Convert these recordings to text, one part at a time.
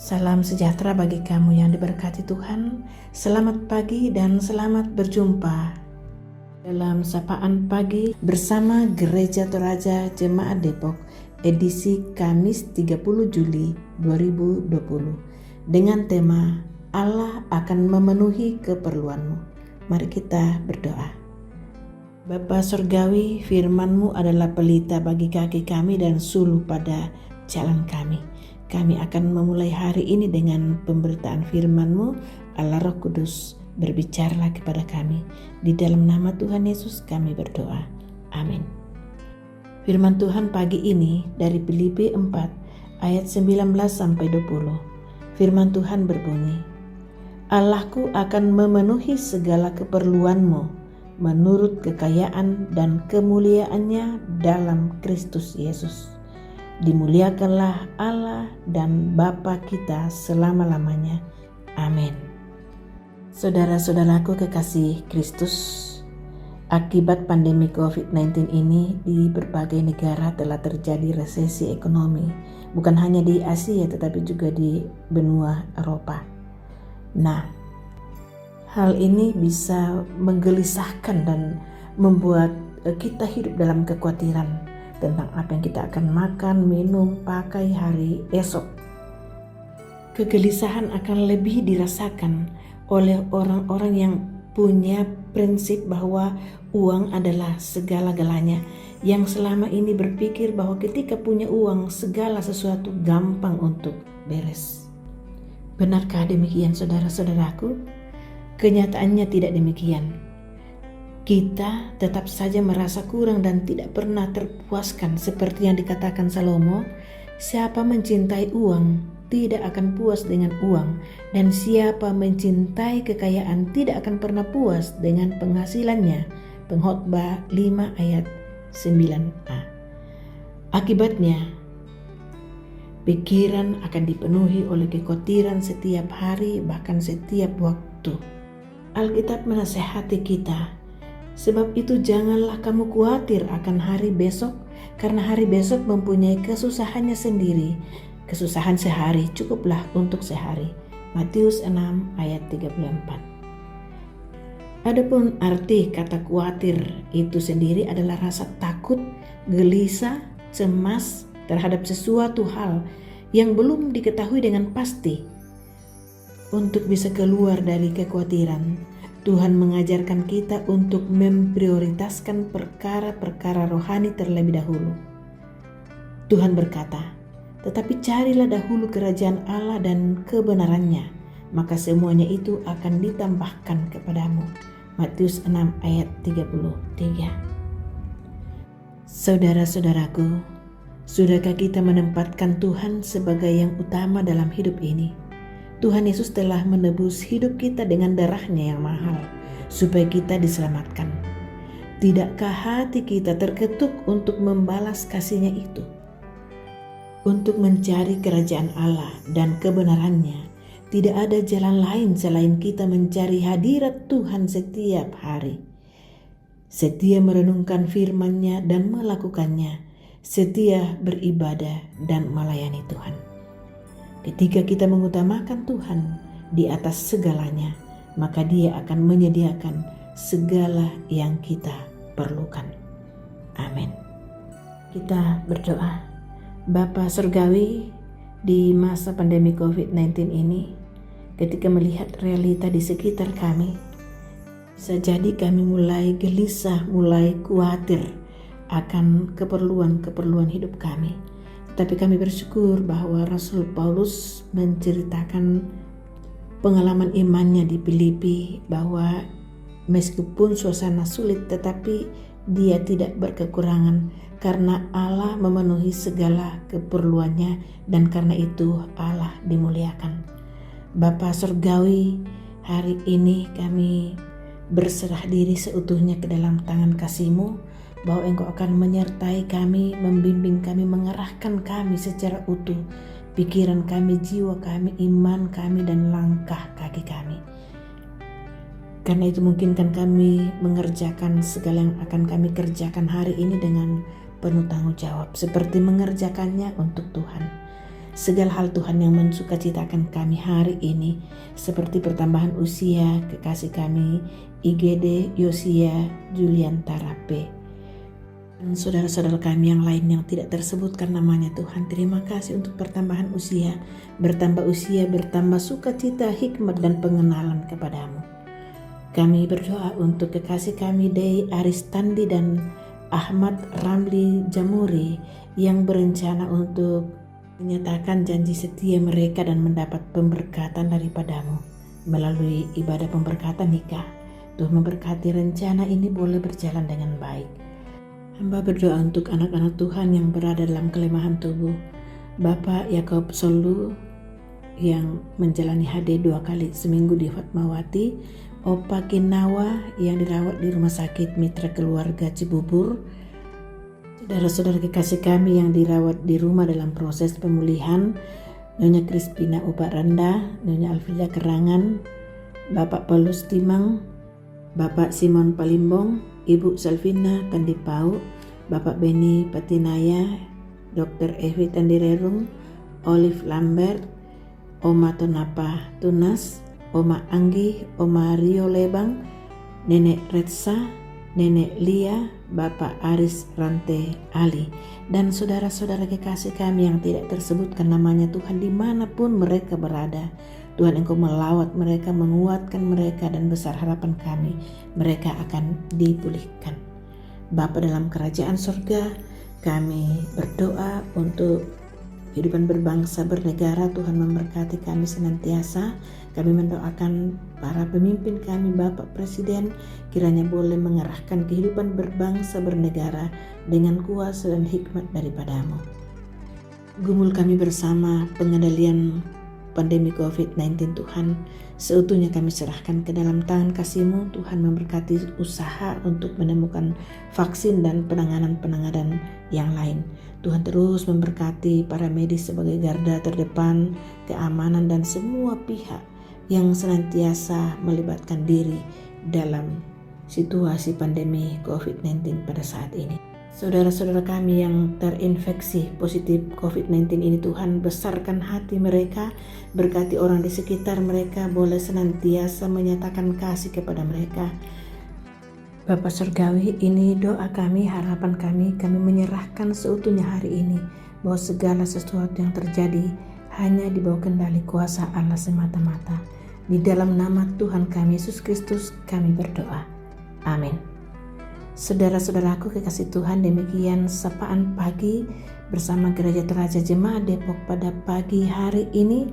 Salam sejahtera bagi kamu yang diberkati Tuhan. Selamat pagi dan selamat berjumpa dalam sapaan pagi bersama Gereja Toraja Jemaat Depok edisi Kamis 30 Juli 2020 dengan tema Allah akan memenuhi keperluanmu. Mari kita berdoa. Bapa Surgawi, firman-Mu adalah pelita bagi kaki kami dan suluh pada jalan kami. Kami akan memulai hari ini dengan pemberitaan firman-Mu. Allah Roh Kudus, berbicaralah kepada kami. Di dalam nama Tuhan Yesus kami berdoa. Amin. Firman Tuhan pagi ini dari Filipi 4 ayat 19-20. Firman Tuhan berbunyi, Allahku akan memenuhi segala keperluanmu menurut kekayaan dan kemuliaannya dalam Kristus Yesus. Dimuliakanlah Allah dan Bapa kita selama-lamanya. Amin. Saudara-saudaraku kekasih Kristus, akibat pandemi COVID-19 ini di berbagai negara telah terjadi resesi ekonomi, bukan hanya di Asia tetapi juga di benua Eropa. Nah, hal ini bisa menggelisahkan dan membuat kita hidup dalam kekhawatiran tentang apa yang kita akan makan, minum, pakai hari esok. Kegelisahan akan lebih dirasakan oleh orang-orang yang punya prinsip bahwa uang adalah segala-galanya, yang selama ini berpikir bahwa ketika punya uang segala sesuatu gampang untuk beres. Benarkah demikian saudara-saudaraku? Kenyataannya tidak demikian. Kita tetap saja merasa kurang dan tidak pernah terpuaskan seperti yang dikatakan Salomo, siapa mencintai uang tidak akan puas dengan uang, dan siapa mencintai kekayaan tidak akan pernah puas dengan penghasilannya. Pengkhotbah 5 ayat 9a. Akibatnya, pikiran akan dipenuhi oleh kekhawatiran setiap hari, bahkan setiap waktu. Alkitab menasihati kita, sebab itu janganlah kamu khawatir akan hari besok, karena hari besok mempunyai kesusahannya sendiri. Kesusahan sehari cukuplah untuk sehari. Matius 6 ayat 34. Adapun arti kata khawatir itu sendiri adalah rasa takut, gelisah, cemas terhadap sesuatu hal yang belum diketahui dengan pasti. Untuk bisa keluar dari kekhawatiran, Tuhan mengajarkan kita untuk memprioritaskan perkara-perkara rohani terlebih dahulu. Tuhan berkata, tetapi carilah dahulu kerajaan Allah dan kebenarannya, maka semuanya itu akan ditambahkan kepadamu. Matius 6 ayat 33. Saudara-saudaraku, sudahkah kita menempatkan Tuhan sebagai yang utama dalam hidup ini? Tuhan Yesus telah menebus hidup kita dengan darahnya yang mahal, supaya kita diselamatkan. Tidakkah hati kita terketuk untuk membalas kasih-Nya itu? Untuk mencari kerajaan Allah dan kebenarannya, tidak ada jalan lain selain kita mencari hadirat Tuhan setiap hari. Setia merenungkan firman-Nya dan melakukannya, setia beribadah dan melayani Tuhan. Ketika kita mengutamakan Tuhan di atas segalanya, maka Dia akan menyediakan segala yang kita perlukan. Amin. Kita berdoa. Bapa Surgawi, di masa pandemi COVID-19 ini, ketika melihat realita di sekitar kami, bisa jadi kami mulai gelisah, mulai khawatir akan keperluan-keperluan hidup kami. Tapi kami bersyukur bahwa Rasul Paulus menceritakan pengalaman imannya di Filipi, bahwa meskipun suasana sulit tetapi dia tidak berkekurangan karena Allah memenuhi segala keperluannya, dan karena itu Allah dimuliakan. Bapa Surgawi, hari ini kami berserah diri seutuhnya ke dalam tangan kasih-Mu, bahwa Engkau akan menyertai kami, membimbing kami, mengarahkan kami secara utuh, pikiran kami, jiwa kami, iman kami, dan langkah kaki kami. Karena itu mungkinkan kami mengerjakan segala yang akan kami kerjakan hari ini dengan penuh tanggung jawab, seperti mengerjakannya untuk Tuhan. segala hal Tuhan yang mensukacitakan kami hari ini, seperti pertambahan usia kekasih kami IGD Yosia Julian Tarape, dan saudara-saudara kami yang lain yang tidak tersebutkan namanya. Tuhan, terima kasih untuk pertambahan usia, bertambah sukacita, hikmat dan pengenalan kepadamu. Kami berdoa untuk kekasih kami Dei Aristandi dan Ahmad Ramli Jamuri yang berencana untuk menyatakan janji setia mereka dan mendapat pemberkatan daripadamu melalui ibadah pemberkatan nikah. Tuhan memberkati rencana ini boleh berjalan dengan baik. Hamba berdoa untuk anak-anak Tuhan yang berada dalam kelemahan tubuh. Bapak Yakob Solu yang menjalani HD 2 kali seminggu di Fatmawati, Opa Kinawa yang dirawat di Rumah Sakit Mitra Keluarga Cibubur, saudara-saudara kekasih kami yang dirawat di rumah dalam proses pemulihan, Nyonya Crispina Upa Randa, Nyonya Alfrida Kerangan, Bapak Paulus Timang, Bapak Simon Palimbong, Ibu Salvina Tandipau, Bapak Beni Patinaya, Dr. Evi Tandirerung, Olive Lambert, Oma Tonapa Tunas, Oma Anggi, Oma Rio Lebang, Nenek Retsa, Nenek Lia, Bapak Aris Rante Ali, dan saudara-saudara kekasih kami yang tidak tersebutkan namanya. Tuhan, dimanapun mereka berada, Tuhan Engkau melawat mereka, menguatkan mereka, dan besar harapan kami mereka akan dipulihkan. Bapa dalam kerajaan surga, kami berdoa untuk kehidupan berbangsa bernegara. Tuhan memberkati kami senantiasa. Kami mendoakan para pemimpin kami, Bapak Presiden, kiranya boleh mengarahkan kehidupan berbangsa bernegara dengan kuasa dan hikmat daripadamu. Gumul kami bersama pengendalian pandemi COVID-19, Tuhan, seutuhnya kami serahkan ke dalam tangan kasih-Mu. Tuhan memberkati usaha untuk menemukan vaksin dan penanganan yang lain. Tuhan terus memberkati para medis sebagai garda terdepan, keamanan, dan semua pihak yang senantiasa melibatkan diri dalam situasi pandemi COVID-19 pada saat ini. Saudara-saudara kami yang terinfeksi positif COVID-19 ini, Tuhan, besarkan hati mereka, berkati orang di sekitar mereka, boleh senantiasa menyatakan kasih kepada mereka. Bapa Surgawi, ini doa kami, harapan kami menyerahkan seutuhnya hari ini, bahwa segala sesuatu yang terjadi hanya di bawah kendali kuasa Allah semata-mata. Di dalam nama Tuhan kami Yesus Kristus kami berdoa. Amin. Saudara-saudaraku kekasih Tuhan, demikian sapaan pagi bersama Gereja Teraja Jemaat Depok pada pagi hari ini.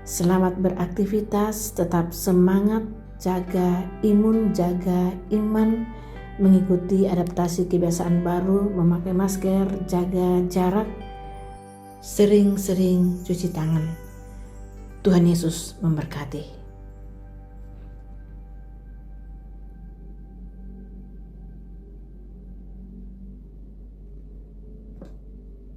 Selamat beraktivitas, tetap semangat, jaga imun, jaga iman, mengikuti adaptasi kebiasaan baru, memakai masker, jaga jarak, sering-sering cuci tangan. Tuhan Yesus memberkati.